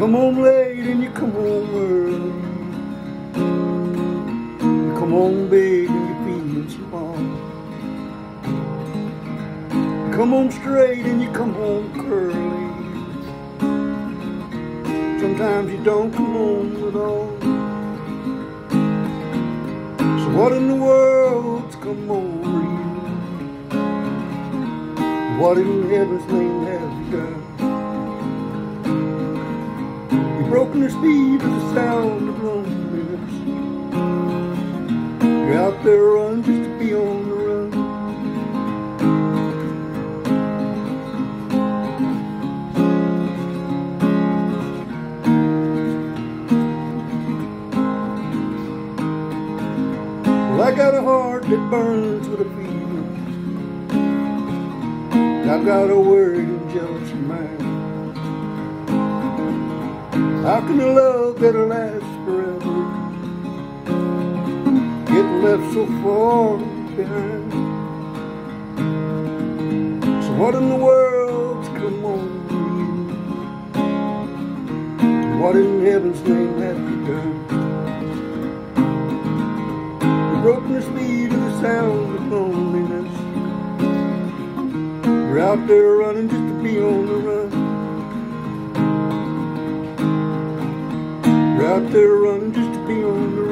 come home late and you come home early. You come home big and you're feeling small. You come home straight and you come home curly. Sometimes you don't come home at all. So what in the world's come over you? What in heaven's name have you done? You've broken the speed of the sound of loneliness. You're out there running just to be on the run. Well, I got a heart that burns with a fever. I've got a worried and jealous mind. How can a love that'll last forever get left so far behind? So what in the world's come over you? What in heaven's name have you done? You've broken the speed of the sound of loneliness. You're out there running just to be on the run. You're out there running just to be on the run.